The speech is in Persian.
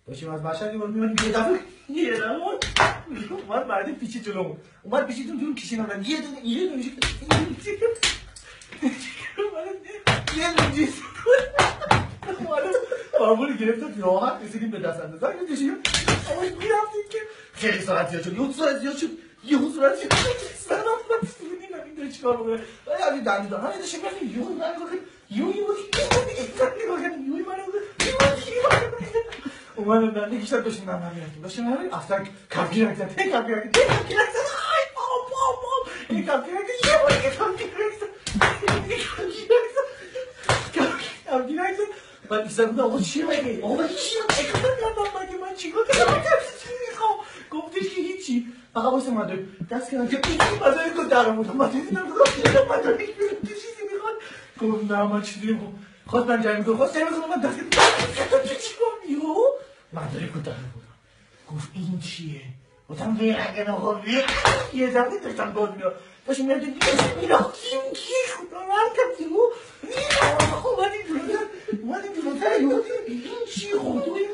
داشتیم از مشهد می‌اومدیم یه دفعه اومد بعد پیچید جلو اومد پیچیدون جلو کشیدن یه دونه معمولی گرفتم راحت رسیدیم به دست اندازه کشیدیم اما میرفتیم که خیلی ساعت زیاد شد یه صورت زیاد شد سلام بودیم این داره چیکار میکنه همین دندان همین داشتیم رفتیم اومدم دنده کشتر داشتیم نم میرفتیم داشتیم همین افتر کفگیر رکتن کفگیر رکتن آی بام این کفگیر رکتن یه بار یه کفگیر رکتن من بیستر بودم آقا چیه مگه اکتر کردم مگه من چیکار کردم گفتش که هیچی فقط واسه مداری دست کردم که این مداری که درم بودم مداری مداری چیزی میخواد گفت نه من چیزی خواست من جایی میکنم من دست کردم چیکار میو مداری که درم بودم گفت این چیه گفتم بیرنگن آقا یه زمانی داشتم گفت میو داشتم میرم میرفتیم کی خدا من کردیم اومدیم جلوتر این چیه خودوی